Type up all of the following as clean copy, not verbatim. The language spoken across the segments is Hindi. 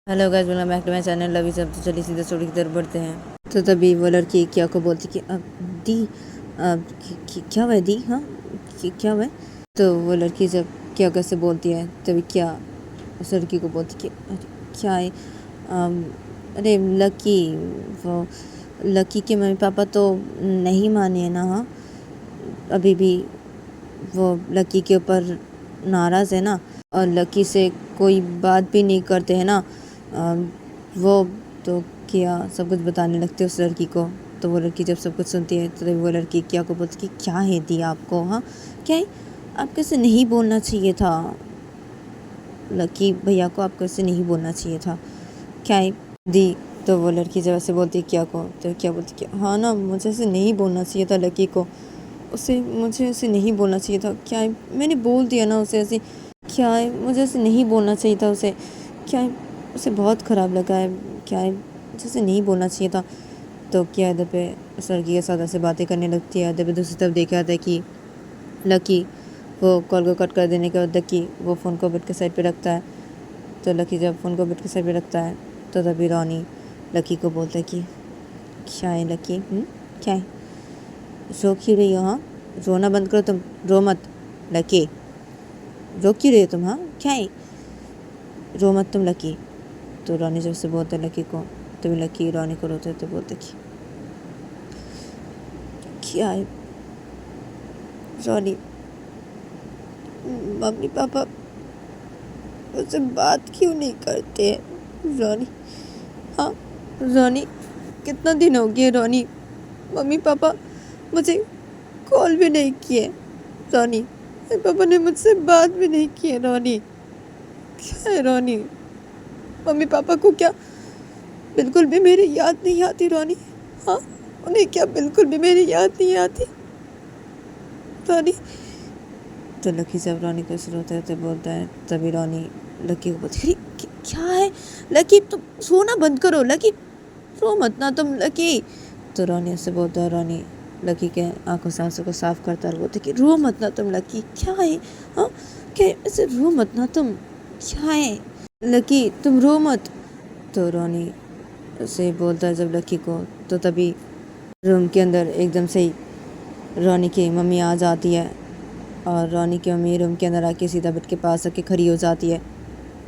Hello guys, welcome back to my channel. अभी सब तो चलिए सीधा स्टोरी की तरफ बढ़ते हैं। तो तभी वो लड़की क्या को बोलती कि अब दी, अब क्या हुआ दी, हाँ क्या हुआ। तो वो लड़की जब क्या कैसे बोलती है तभी क्या उस लड़की को बोलती कि अरे क्या है, अरे लकी, वो लकी के मम्मी पापा तो नहीं माने हैं ना, हाँ अभी भी वो लकी के ऊपर नाराज़ है ना, और लकी से कोई बात भी नहीं करते हैं ना। वो तो क्या सब कुछ बताने लगते उस लड़की को। तो वो लड़की जब सब कुछ सुनती है तो वो लड़की क्या को बोलती कि क्या है दी आपको, हाँ क्या है, आप कैसे नहीं बोलना चाहिए था लकी भैया को, आपको ऐसे नहीं बोलना चाहिए था क्या है दी। तो वो लड़की जब ऐसे बोलती है क्या को, तो क्या बोलती कि हाँ ना, मुझे ऐसे नहीं बोलना चाहिए था लकी को, उसे मुझे ऐसे नहीं बोलना चाहिए था क्या है, मैंने बोल दिया ना उसे ऐसे, क्या है मुझे ऐसे नहीं बोलना चाहिए था उसे, क्या है उसे बहुत ख़राब लगा है, क्या है मुझे ऐसे नहीं बोलना चाहिए था। तो क्या इधर पे उस लड़की के साथ ऐसे बातें करने लगती है। इधर पे दूसरी तरफ देखा जाता है कि लकी वो कॉल को कट कर देने के बाद लकी वो फ़ोन को बेड के साइड पे रखता है। तो लकी जब फ़ोन को बेड के साइड पे रखता है तो तभी रोनी लकी को बोलता है कि क्या है लकी, क्या है, रो क्यों रही हो, हाँ रोना बंद करो तुम, रो मत लकी, रो क्यों रही हो तुम, हाँ क्या है, रो मत तुम लकी। तो रोनी जब से बोलते लकी को, तो लकी रोनी को रोते तो बोलते कि क्या है रोनी, मम्मी पापा मुझसे बात क्यों नहीं करते हैं रोनी, हाँ रोनी कितना दिन हो गए रोनी, मम्मी पापा मुझे कॉल भी नहीं किए रोनी, मेरे पापा ने मुझसे बात भी नहीं की है रोनी, क्या है रोनी, मम्मी पापा को क्या बिल्कुल भी मेरी याद नहीं आती रोनी, हाँ उन्हें क्या बिल्कुल भी मेरी याद नहीं आती रोनी। तो लकी जब रोनी को रोते होते बोलता है तभी रोनी लकी को बोलती है क्या है लकी, तुम सोना बंद करो लकी, रो मत ना तुम लकी। तो रोनी उससे बोलता है, रोनी लकी के आंखों से आंसू को साफ करता है, बोलते कि रो मत ना तुम लकी, क्या है, हाँ क्या ऐसे रो मत ना तुम, क्या है लकी तुम रो मत। तो रोनी उसे बोलता है जब लकी को, तो तभी रूम के अंदर एकदम से ही रोनी की मम्मी आ जाती है, और रोनी की मम्मी रूम के अंदर आके सीधा बेड के पास आके खड़ी हो जाती है,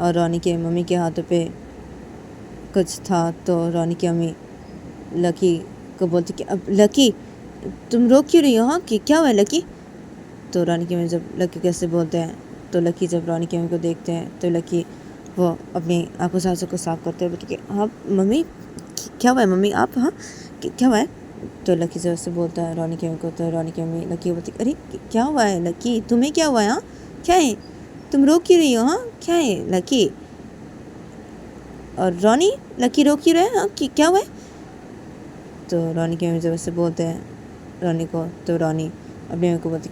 और रोनी के मम्मी के हाथों पे कुछ था। तो रोनी की मम्मी लकी को बोलती कि अब लकी तुम रो क्यों रही हो, हाँ कि क्या हुआ है लकी। तो रोनी की मम्मी जब लकी कैसे बोलते हैं, तो लकी जब रोनी की मम्मी को देखते हैं तो लकी वो अपनी आंखों से आंसू को साफ करते हुए बोलती कि हाँ मम्मी क्या हुआ है मम्मी आप, हाँ क्या हुआ है। तो लकी जब से बोलता है रोनी की मम्मी को, तो रोनी की मम्मी लकी को बोलती अरे क्या हुआ है लकी, तुम्हें क्या हुआ है, हाँ क्या है, तुम रो क्यों रही हो, हाँ क्या है लकी, और रोनी लकी रो क्यों रहे, हाँ क्या हुआ है। तो रोनी की मम्मी जब से बोलते हैं रोनी को, तो रोनी अपनी मम्मी को बोलती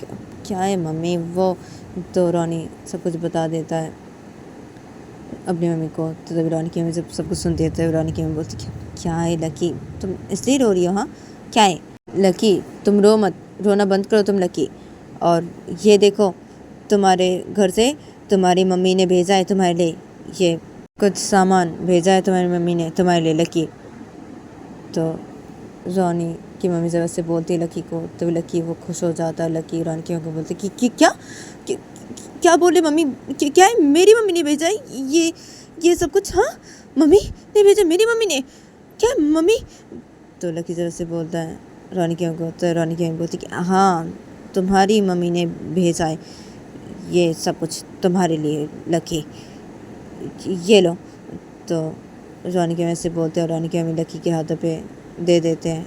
क्या है मम्मी वो। तो रोनी सब कुछ बता देता है अपनी मम्मी को। तो तभी रोनी की मम्मी जब सब कुछ सुनती है तो रोनी की मम्मी बोलती क्या है लकी, तुम इसलिए रो रही हो, हाँ क्या है लकी, तुम रो मत, रोना बंद करो तुम लकी, और ये देखो तुम्हारे घर से तुम्हारी मम्मी ने भेजा है तुम्हारे लिए, ये कुछ सामान भेजा है तुम्हारी मम्मी ने तुम्हारे लिए लकी। तो रोनी की मम्मी जब से बोलती है लकी को, तो लकी वो खुश हो जाता है। लकी रोनी की मम्मी को बोलती क्या क्या, क्या बोले मम्मी, क्या है मेरी मम्मी ने भेजा है ये सब कुछ, हाँ मम्मी ने भेजा, मेरी मम्मी ने क्या मम्मी। तो लकी जब से बोलता है रोनी की मम्मी को, तो रोनी की मम्मी बोलती कि हाँ तुम्हारी मम्मी ने भेजा है ये सब कुछ तुम्हारे लिए लकी, ये लो। तो रोनी की मम्मी से बोलते हैं, और रोनी की मम्मी लकी के हाथों पे दे देते हैं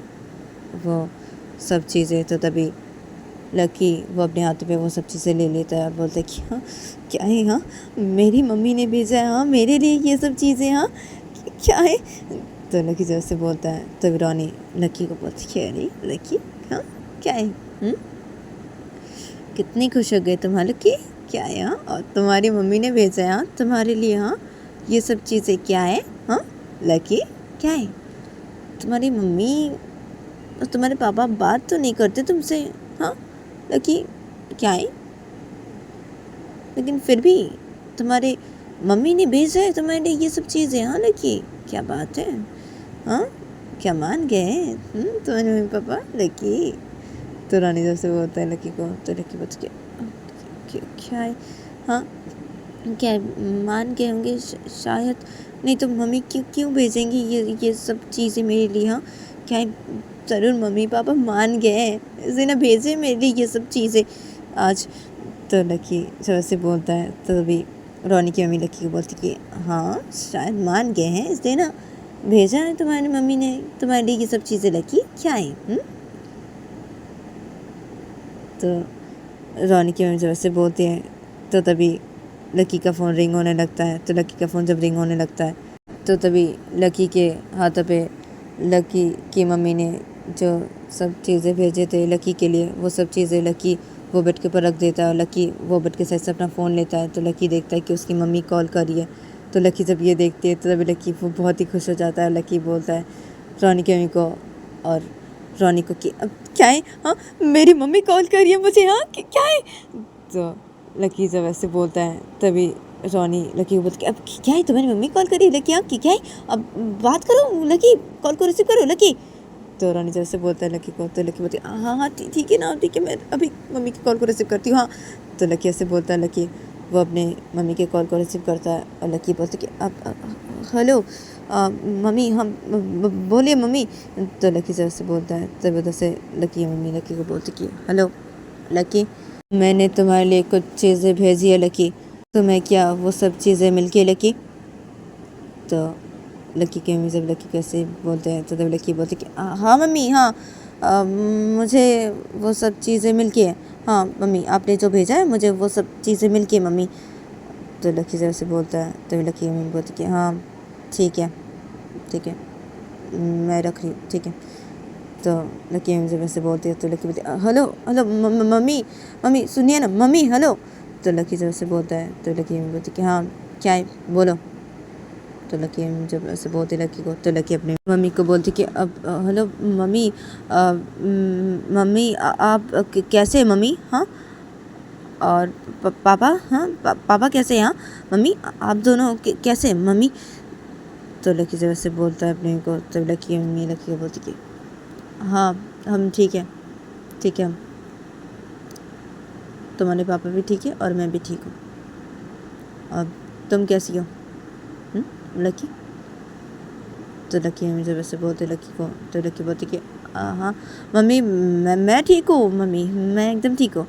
वो सब चीज़ें। तो तभी लकी वो अपने हाथों पे वो सब चीज़ें ले लेता है और बोलता है कि हाँ क्या है, हाँ मेरी मम्मी ने भेजा है, हाँ मेरे लिए ये सब चीज़ें, हाँ क्या है। तो लकी जब से बोलता है तभी रोनी लकी को बोलती है अरे लकी, हाँ क्या है, कितनी खुश हो गई तुम, हाँ लकी क्या है, हाँ और तुम्हारी मम्मी ने भेजा है, हाँ तुम्हारे लिए, हाँ ये सब चीज़ें क्या है, हाँ लकी क्या है, तुम्हारी मम्मी और तुम्हारे पापा बात तो नहीं करते तुमसे, हाँ लकी क्या है, लेकिन फिर भी तुम्हारे मम्मी ने भेजा है तुम्हारे लिए ये सब चीज़ें। हाँ लकी, क्या बात है, हाँ क्या मान गए तुम्हारे मम्मी पापा लकी। तो रानी जब से बोलता है लकी को, तो लकी बच के क्या है, हाँ क्या मान गए होंगे शायद, नहीं तो मम्मी क्यों क्यों भेजेंगी ये सब चीज़ें मेरे लिए। हाँ क्या है, ज़रूर मम्मी पापा मान गए इसे ना भेजे मेरे लिए ये सब चीज़ें आज। तो लकी जब से बोलता है तो अभी रोनी की मम्मी लकी को बोलती कि हाँ शायद मान गए हैं, इसलिए ना भेजा है तुम्हारी मम्मी ने तुम्हारे लिए ये सब चीज़ें लकी, क्या है। तो रोनी की मम्मी जब से बोलती है तो तभी लकी का फ़ोन रिंग होने लगता है। तो लकी का फ़ोन जब रिंग होने लगता है तो तभी लकी के हाथों पे लकी की मम्मी ने जो सब चीज़ें भेजे थे लकी के लिए, वो सब चीज़ें लकी वो बेड के ऊपर रख देता है और लकी वो बेड के साइड से अपना फ़ोन लेता है। तो लकी देखता है कि उसकी मम्मी कॉल कर रही है। तो लकी जब ये देखती है तो तभी लकी वो बहुत ही खुश हो जाता है। लकी बोलता है रोनी की मम्मी को और रोनी को कि अब क्या है, हाँ मेरी मम्मी कॉल कर रही है मुझे, हाँ क्या है। तो लकी जब ऐसे बोलता है तभी रोनी लकी को बोलती है अब क्या है, तुम्हारी मम्मी कॉल कर रही है लकी, हाँ क्या है, अब बात करो लकी, कॉल को रिसीव करो लकी। तो रोनी जब से बोलता है लकी को तो लकी बोलती है हाँ हाँ ठीक है ना, ठीक है मैं अभी मम्मी की कॉल को रिसीव करती हूँ, हाँ। तो लकी ऐसे बोलता है, लकी वो अपने मम्मी के कॉल को रिसीव करता है और लकी बोलती है कि अब हेलो मम्मी, हम बोलिए मम्मी। तो लकी जब से बोलता है तब उधर से लकी मम्मी लकी को बोलती कि हेलो लकी, मैंने तुम्हारे लिए कुछ चीज़ें भेजी है लकी, तुम्हें क्या वो सब चीज़ें मिल के लकी। तो लकी के मम्मी जब लकी कैसे बोलते हैं तो तब लकी बोलती कि हाँ मम्मी, हाँ मुझे वो सब चीज़ें मिल के, हाँ मम्मी आपने जो भेजा है मुझे वो सब चीज़ें मिल के मम्मी। तो लकी जब से बोलता है तो लकी मम्मी बोलती कि हाँ ठीक है ठीक है मैं रख रही हूँ, ठीक है। तो लकी मम्मी जब ऐसे बोलती है तो लकी बोलती हेलो हेलो मम्मी मम्मी सुनिए ना मम्मी हेलो। तो लकी जब से बोलता है तो लकी मम्मी बोलती कि हाँ क्या है बोलो। तो लकी जब ऐसे बोलती लकी को तो लकी अपनी मम्मी को बोलती कि अब हेलो मम्मी मम्मी आप कैसे हैं मम्मी, हाँ और पापा, हाँ पापा कैसे हैं, हाँ मम्मी आप दोनों कैसे हैं मम्मी। तो लकी जब ऐसे बोलता है अपने को तो लकी मम्मी लकी को बोलती कि हाँ हम ठीक है हम, तुम्हारे पापा भी ठीक है और मैं भी ठीक हूँ। अब तुम कैसी हो लकी। तो लकी मम्मी जब ऐसे बोलते लकी को तो लकी बोलती कि हाँ मम्मी मैं ठीक हूँ मम्मी, मैं एकदम ठीक हूँ।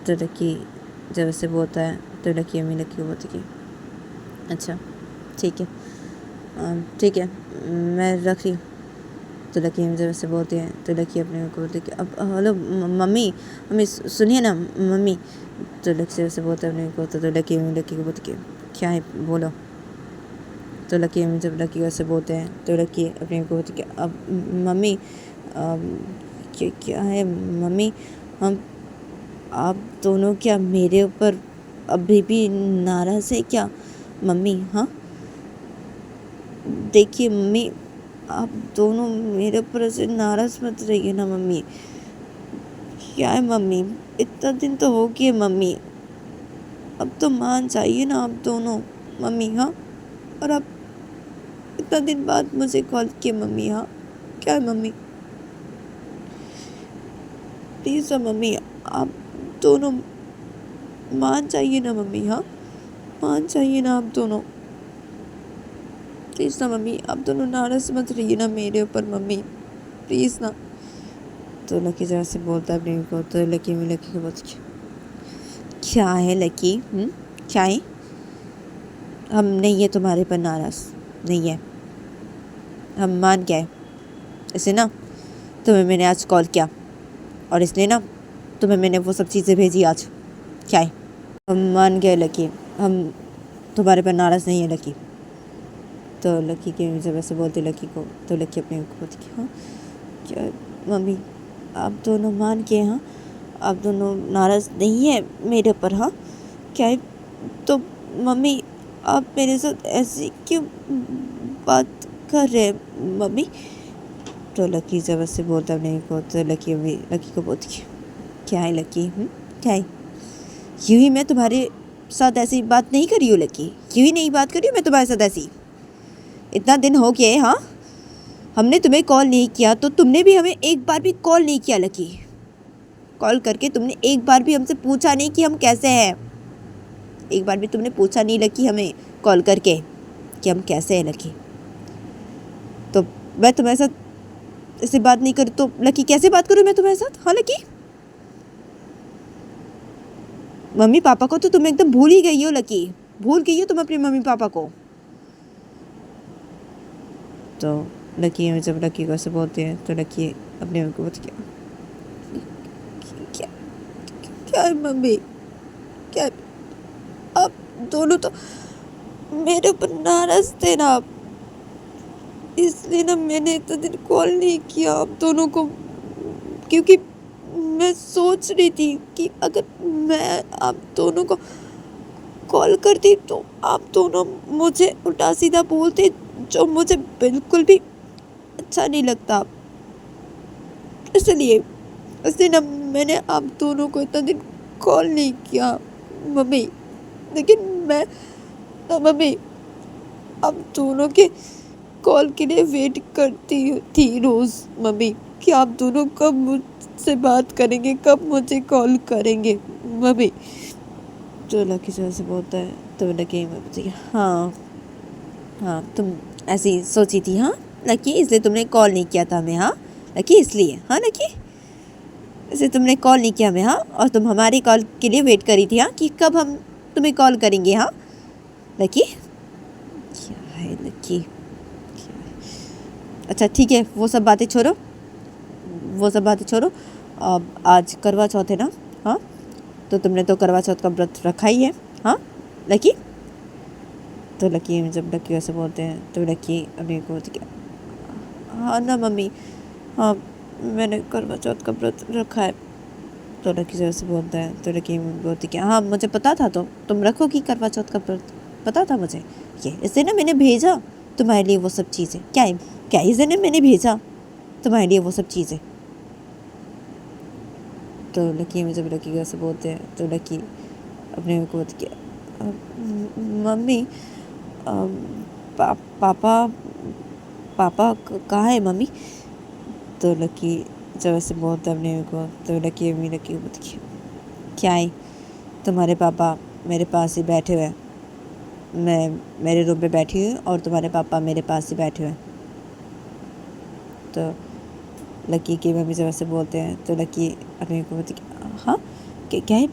तो लकी जब ऐसे बोलता है तो लकी मम्मी लकी को बोलती कि अच्छा ठीक है ठीक है मैं रख रही हूँ। तो लकी मम्मी जब ऐसे बोलते हैं तो लकी अपने को बोलती कि अब हेलो मम्मी मम्मी सुनिए ना मम्मी। तो लकी जब ऐसे बोलता है अपने को तो लकी मम्मी लकी को बोलती कि क्या है बोलो। तो लकी मम्मी जब लकी ऐसे बोलते हैं तो लकी अपने को बोलती कि अब मम्मी क्या है मम्मी, हम आप दोनों क्या मेरे ऊपर अभी भी नाराज़ है क्या मम्मी, हाँ देखिए मम्मी आप दोनों मेरे ऊपर ऐसे नाराज़ मत रहिए ना मम्मी। क्या है मम्मी, इतना दिन तो हो गया मम्मी, अब तो मान जाइए ना आप दोनों मम्मी, हाँ और आप इतना दिन बाद मुझे कॉल किए मम्मी, हाँ क्या है मम्मी प्लीज़ मम्मी आप दोनों मान जाइए ना मम्मी, हाँ मान जाइए ना आप दोनों प्लीज़ ना मम्मी, आप दोनों नाराज़ मत रहिए ना मेरे ऊपर मम्मी प्लीज़ ना। तो लकी जरा से बोलता है अपने को तो लकी में लकी को बोलती क्या है लकी क्या है, हम नहीं है तुम्हारे पर नाराज़ नहीं है, हम मान गए इसे ना, तुम्हें मैंने आज कॉल किया और इसलिए ना तुम्हें मैंने वो सब चीज़ें भेजी आज, क्या है हम मान गए लकी, हम तुम्हारे पर नाराज़ नहीं है लकी। तो लकी के जब ऐसे बोलते लकी को तो लकी अपने को बोलती कि हाँ क्या मम्मी आप दोनों मान के, हाँ आप दोनों नाराज़ नहीं है मेरे ऊपर, हाँ क्या है तो मम्मी आप मेरे साथ ऐसी क्यों बात कर रहे हैं मम्मी। तो लकी जब ऐसे बोलता अपने को तो लकी अभी लकी को बोलती क्या है लकी क्या है, यूँ ही मैं तुम्हारे साथ ऐसी बात नहीं करी हूँ लकी, क्यों ही नहीं बात करी हूँ मैं तुम्हारे साथ ऐसी। इतना दिन हो गए, हाँ, हमने तुम्हें कॉल नहीं किया तो तुमने भी हमें एक बार भी कॉल नहीं किया लकी। कॉल करके तुमने एक बार भी हमसे पूछा नहीं कि हम कैसे हैं। एक बार भी तुमने पूछा नहीं लकी हमें कॉल करके कि हम कैसे हैं लकी। तो मैं तुम्हारे साथ ऐसे बात नहीं करूँ तो लकी कैसे बात करूँ मैं तुम्हारे साथ? हाँ लकी, मम्मी पापा को तो तुम एकदम भूल ही गई हो लकी, भूल गई हो तुम अपने मम्मी पापा को। तो लकी जब लकी को ऐसे बोलते हैं तो लकी अपने मम्मी को बोलती क्या क्या है मम्मी, क्या है? आप दोनों तो मेरे ऊपर नाराज थे ना, इसलिए ना मैंने इतने दिन कॉल नहीं किया आप दोनों को, क्योंकि मैं सोच रही थी कि अगर मैं आप दोनों को कॉल करती तो आप दोनों मुझे उल्टा सीधा बोलते, जो मुझे बिल्कुल भी अच्छा नहीं लगता। इसलिए ना मैंने आप दोनों को इतना दिन कॉल नहीं किया मम्मी। लेकिन मैं मम्मी आप दोनों के कॉल के लिए वेट करती थी रोज़ मम्मी, कि आप दोनों कब मुझसे बात करेंगे, कब मुझे कॉल करेंगे मम्मी। तो लकी से बोलता है तो लकी मम्मी हाँ हाँ तुम ऐसी सोची थी, हाँ लकी, इसलिए तुमने कॉल नहीं किया था हमें, हाँ लकी, इसलिए, हाँ लकी, इसलिए तुमने कॉल नहीं किया हमें, हाँ, और तुम हमारी कॉल के लिए वेट करी थी, हाँ, कि कब हम तुम्हें कॉल करेंगे, हाँ लकी। क्या है लकी, अच्छा ठीक है, वो सब बातें छोड़ो, वो सब बातें छोड़ो। अब आज करवा चौथ है ना, हाँ, तो तुमने तो करवा चौथ का व्रत रखा ही है, हाँ लकी। तो लकी जब लकी वैसे बोलते हैं तो लकी अभी को बोलती हाँ ना मम्मी, हाँ मैंने करवा चौथ का व्रत रखा है। तो लकी वैसे बोलता है तो लकी बोलती हाँ मुझे पता था, तो तुम रखोगी करवा चौथ का व्रत, पता था मुझे ये, इसलिए ना मैंने भेजा तुम्हारे लिए वो सब चीज़ें। क्या है, क्या इसलिए ना मैंने भेजा तुम्हारे लिए वो सब चीज़ें। तो लकी जब लकी वैसे बोलते हैं तो लकी अपने को बोलती मम्मी पापा पापा कहाँ है मम्मी। तो लकी जब ऐसे बोलता है अपने को तो लकी अम्मी लकी को बोलती क्या है, तुम्हारे पापा मेरे पास ही बैठे हुए हैं, मैं मेरे रूम पे बैठी हुई और तुम्हारे पापा मेरे पास ही बैठे हुए हैं। तो लकी की मम्मी जब ऐसे बोलते हैं तो लकी अपने को बोलती हाँ क्या है,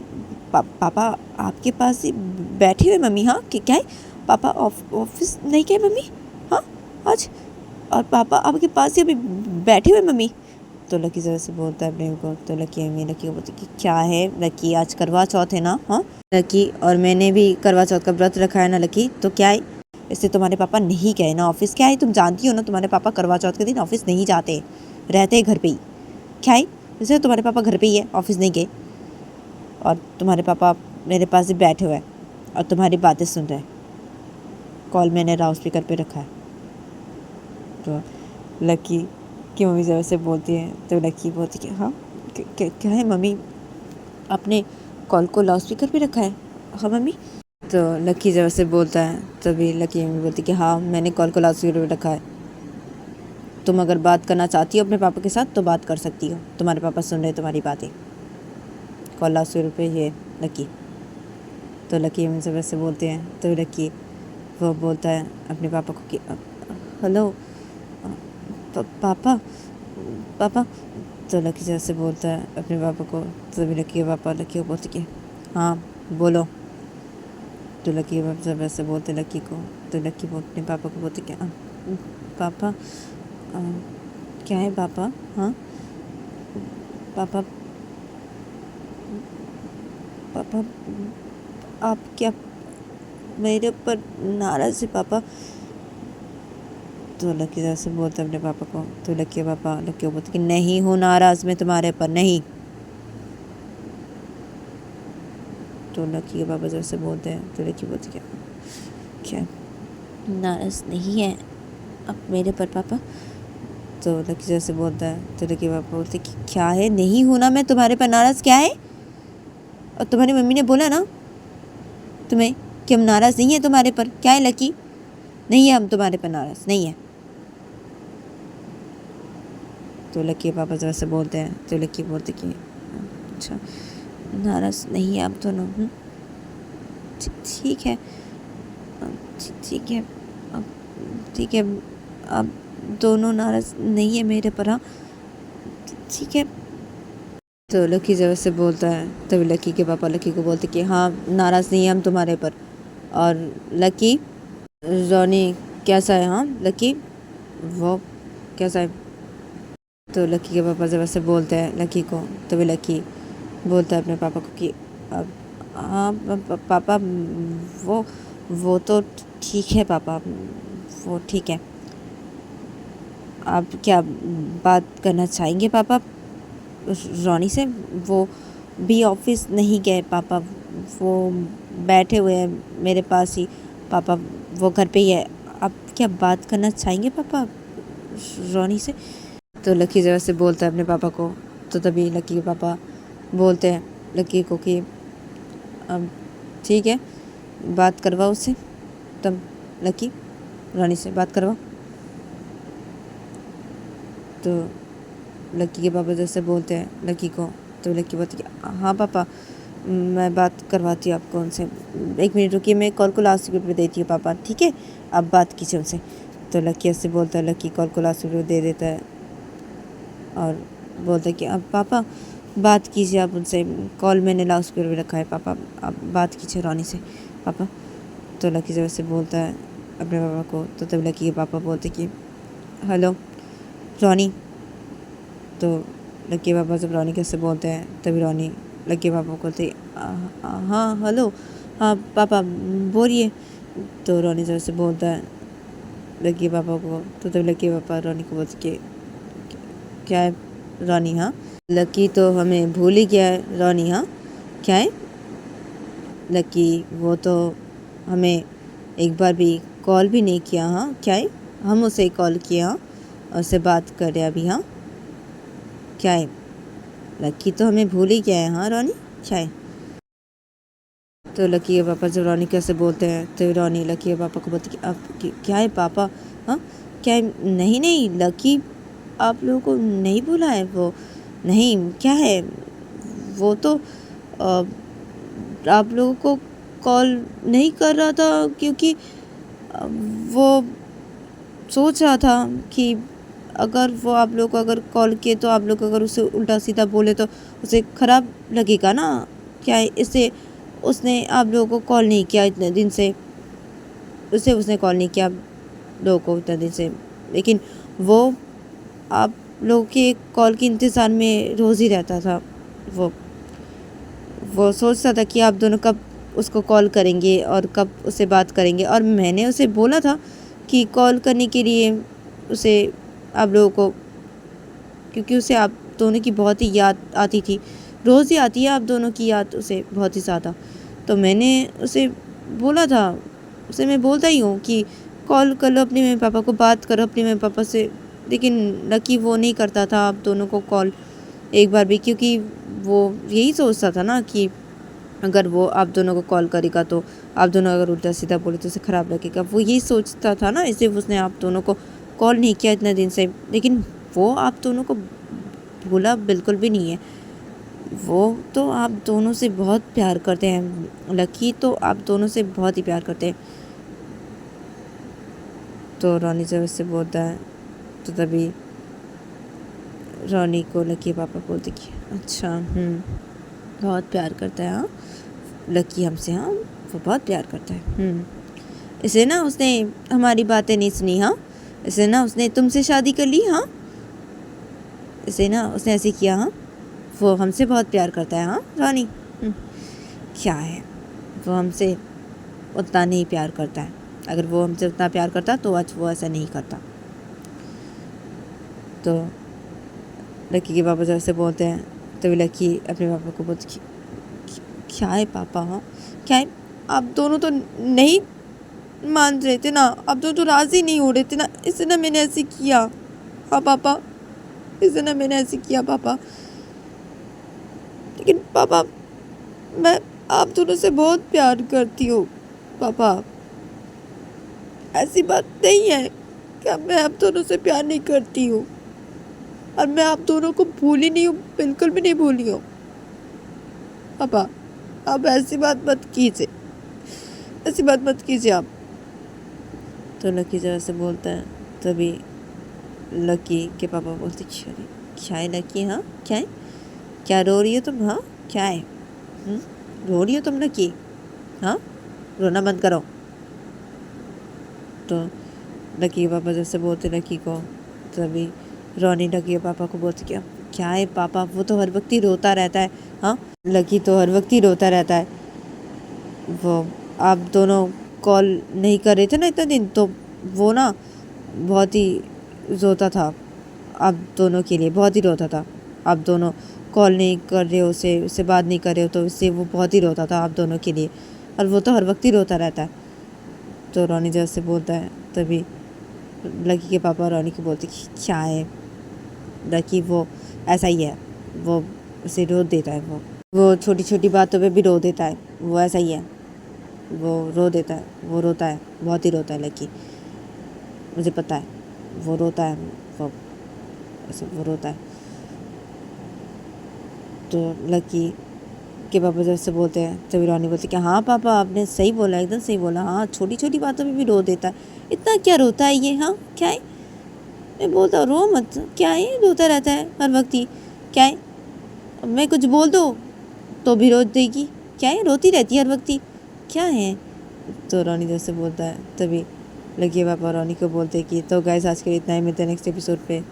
पापा आपके पास ही बैठे हुए मम्मी, हाँ क्या है, पापा ऑफिस नहीं गए मम्मी, हाँ आज, और पापा आपके पास ही अभी बैठे हुए मम्मी। तो लकी जब से बोलता है अपने को तो लकी अम्मी लकी को बोलती कि क्या है लकी, आज करवा चौथ है ना, हाँ लकी, और मैंने भी करवा चौथ का व्रत रखा है ना लकी, तो क्या है, इससे तुम्हारे पापा नहीं गए ना ऑफिस। क्या है, तुम जानती हो ना तुम्हारे पापा करवा चौथ के दिन ऑफिस नहीं जाते, रहते घर पे ही। क्या है, इसलिए तुम्हारे पापा घर पे ही है, ऑफिस नहीं गए, और तुम्हारे पापा मेरे पास ही बैठे हुए हैं और तुम्हारी बातें सुन रहे हैं। कॉल मैंने लाउड स्पीकर पे रखा है। तो लकी की मम्मी जब से बोलती है तो लकी बोलती कि हाँ क्या है मम्मी, आपने कॉल को लाउड स्पीकर पे रखा है? हाँ मम्मी। तो लकी जब से बोलता है तभी लकी मम्मी बोलती कि हाँ मैंने कॉल को लाउड स्पीकर पे रखा है, तुम अगर बात करना चाहती हो अपने पापा के साथ तो बात कर सकती हो, तुम्हारे पापा सुन रहे तुम्हारी बातें। कॉल लाउड स्पीकर पे ये लकी। तो लकी मम्मी जब से बोलते हैं तो लकी वो बोलता है अपने पापा को कि हेलो पापा पापा। तो लकी जैसे बोलता है अपने पापा को तो तभी लकी के पापा लकी को बोलते कि हाँ बोलो। तो लकी के जब ऐसे बोलते लकी को तो लकी वो अपने पापा को बोलते क्या पापा क्या है पापा, हाँ पापा पापा आप क्या मेरे ऊपर नाराज़ है पापा। तो लकी जैसे बोलते अपने पापा को तो लकी पापा लकी को बोलते कि नहीं हूँ नाराज़ मैं तुम्हारे पर, नहीं। तो लकी के पापा जैसे बोलते हैं तो लकी बोलती क्या नाराज़ नहीं है अब मेरे पर पापा। तो लकी जैसे बोलता है तो लकी पापा बोलते कि क्या है, नहीं हूँ ना मैं तुम्हारे पर नाराज़, क्या है, और तुम्हारी मम्मी ने बोला ना तुम्हें कि हम नाराज़ नहीं है तुम्हारे पर? क्या है लकी? नहीं है, हम तुम्हारे पर नाराज़ नहीं है। तो लकी के पापा ज़रा से बोलते हैं, तो लकी बोलते कि अच्छा नाराज़ नहीं है आप दोनों? ठीक है, ठीक है, ठीक है, आप दोनों नाराज़ नहीं है मेरे पर? हाँ ठीक है। तो लकी ज़रा से बोलता है, तभी लकी के पापा लकी को बोलते कि हाँ नाराज़ नहीं है हम तुम्हारे पर। और लकी, रॉनी कैसा है? हाँ लकी वो कैसा है? तो लकी के पापा ज़रा से बोलते हैं लकी को, तभी लकी बोलता है अपने पापा को कि अब हाँ पापा वो तो ठीक है पापा, वो ठीक है। आप क्या बात करना चाहेंगे पापा रॉनी से? वो भी ऑफिस नहीं गए पापा, वो बैठे हुए हैं मेरे पास ही पापा, वो घर पे ही है। आप क्या बात करना चाहेंगे पापा रॉनी से? तो लकी ज़रा से बोलता है अपने पापा को, तो तभी लकी के पापा बोलते हैं लकी को कि अब ठीक है बात करवाओ उससे, तब लकी रॉनी से बात करवाओ। तो लकी के पापा जैसे बोलते हैं लकी को, तो लकी बोलती है हाँ पापा मैं बात करवाती हूँ आपको उनसे, 1 मिनट रुकिए, मैं कॉल को लास्ट पे देती हूँ पापा, ठीक है आप बात कीजिए उनसे। तो लकी ऐसे बोलता है, लकी कॉल को लास्ट पे दे देता है और बोलता है कि अब पापा बात कीजिए आप उनसे, कॉल मैंने लाउड स्पीकर पे रखा है पापा, आप बात कीजिए रॉनी से पापा। तो लकी जब से बोलता है अपने पापा को, तो तब लकी के पापा बोलते कि हेलो रॉनी। तो लकी के पापा जब रॉनी कैसे बोलते हैं, तभी रॉनी लकी के पापा को बोलते हाँ हेलो हाँ पापा बोलिए। तो रॉनी जब से बोलता है लकी के पापा को, तो तब लकी के पापा रॉनी को बोलते कि क्या है रॉनी? हाँ लकी तो हमें भूल ही गया है रॉनी। हाँ क्या है लकी? वो तो हमें एक बार भी कॉल भी नहीं किया। हाँ क्या है? हम उसे कॉल किया और उससे बात कर रहे अभी। हाँ क्या है? लकी तो हमें भूल ही गया है। हाँ रॉनी क्या है? तो लकी के पापा जब रॉनी कैसे बोलते हैं, तो रॉनी लकी के पापा को बोलती कि अब क्या है पापा? हाँ क्या है? नहीं नहीं लकी आप लोगों को नहीं बोला है वो? नहीं क्या है? वो तो आप लोगों को कॉल नहीं कर रहा था क्योंकि वो सोच रहा था कि अगर वो आप लोग को अगर कॉल किए तो आप लोग अगर उसे उल्टा सीधा बोले तो उसे ख़राब लगेगा ना। क्या है इससे उसने आप लोगों को कॉल नहीं किया इतने दिन से, उसने कॉल नहीं किया आप लोगों को इतने दिन से, लेकिन वो आप लोगों के कॉल के इंतज़ार में रोज़ ही रहता था। वो सोचता था कि आप दोनों कब उसको कॉल करेंगे और कब उससे बात करेंगे, और मैंने उसे बोला था कि कॉल करने के लिए उसे आप लोगों को, क्योंकि उसे आप दोनों की बहुत ही याद आती थी, रोज़ ही आती है आप दोनों की याद उसे बहुत ही ज़्यादा। तो मैंने उसे बोला था, उसे मैं बोलता ही हूँ कि कॉल कर लो अपने मम्मी पापा को, बात करो अपने मम्मी पापा से, लेकिन लकी वो नहीं करता था आप दोनों को कॉल एक बार भी, क्योंकि वो यही सोचता था ना कि अगर वो आप दोनों को कॉल करेगा तो आप दोनों अगर उल्टा सीधा बोले तो उसे ख़राब लगेगा, वो यही सोचता था ना, इसलिए उसने आप दोनों को कॉल नहीं किया इतने दिन से। लेकिन वो आप दोनों को भूला बिल्कुल भी नहीं है, वो तो आप दोनों से बहुत प्यार करते हैं, लकी तो आप दोनों से बहुत ही प्यार करते हैं। तो रॉनी जब इससे बोलता है, तो तभी रॉनी को लकी पापा बोलते कि अच्छा बहुत प्यार करता है हाँ लकी हमसे। हाँ वो बहुत प्यार करता है। इसे ना उसने हमारी बातें नहीं सुनी। हाँ इसे ना उसने तुमसे शादी कर ली। हाँ इसे ना उसने ऐसे किया। हाँ वो हमसे बहुत प्यार करता है। हाँ रॉनी क्या है, वो हमसे उतना नहीं प्यार करता है, अगर वो हमसे उतना प्यार करता तो आज वो ऐसा नहीं करता। तो लकी के पापा जब से बोलते हैं, तभी लकी अपने पापा को बोलती क्या है पापा? हाँ क्या है? आप दोनों तो नहीं मान रहे थे ना, आप दोनों तो राज़ी नहीं हो रहे थे ना, इससे ना मैंने ऐसे किया। हाँ पापा इससे ना मैंने ऐसे किया पापा, लेकिन पापा मैं आप दोनों से बहुत प्यार करती हूँ पापा। ऐसी बात नहीं है कि मैं आप दोनों से प्यार नहीं करती हूँ, और मैं आप दोनों को भूली नहीं हूँ, बिल्कुल भी नहीं भूली हूँ पापा। आप ऐसी बात मत कीजिए, ऐसी बात मत कीजिए आप। तो लकी जरा से बोलता है। तभी लकी के पापा बोलते, क्या है लकी? हाँ क्या है? क्या रो रही हो तुम? हाँ क्या है? रो रही हो तुम लकी? हाँ रोना बंद करो। तो लकी के पापा जैसे बोलते लकी को, तभी रोनी लकी के पापा को बोलती, क्या है पापा? वो तो हर वक्त ही रोता रहता है। हाँ लकी तो हर वक्त ही रोता रहता है। वो आप दोनों कॉल नहीं कर रहे थे ना इतना दिन, तो वो ना बहुत ही रोता था आप दोनों के लिए, बहुत ही रोता था। आप दोनों कॉल नहीं कर रहे हो, उससे बात नहीं कर रहे हो, तो उससे वो बहुत ही रोता था आप दोनों के लिए, और वो तो हर वक्त ही रोता रहता है। तो रोनी जैसे बोलता है। तभी लकी के पापा रोनी को बोलते कि क्या है लकी, वो ऐसा ही है, वो उसे रो देता है, वो छोटी छोटी बातों पे भी रो देता है, वो ऐसा ही है, वो रो देता है, वो रोता है, बहुत ही रोता है लकी, मुझे पता है वो रोता है, वो ऐसे वो रोता है। तो लकी के पापा जैसे बोलते हैं, तभी रोनी बोलती कि हाँ पापा आपने सही बोला, एकदम सही बोला। हाँ छोटी छोटी बातों में भी रो देता है, इतना क्या रोता है ये? हाँ क्या है? मैं बोलता हूँ रो मत, क्या है? रोता रहता है हर वक्त ही, क्या है? मैं कुछ बोल दूँ तो भी रो देगी, क्या है? रोती रहती है हर वक्त ही, क्या है? तो रोनी जैसे बोलता है। तभी लकी के पापा रोनी को बोलते कि तो गाइस आज के लिए इतना ही, मिलते हैं नेक्स्ट एपिसोड पे।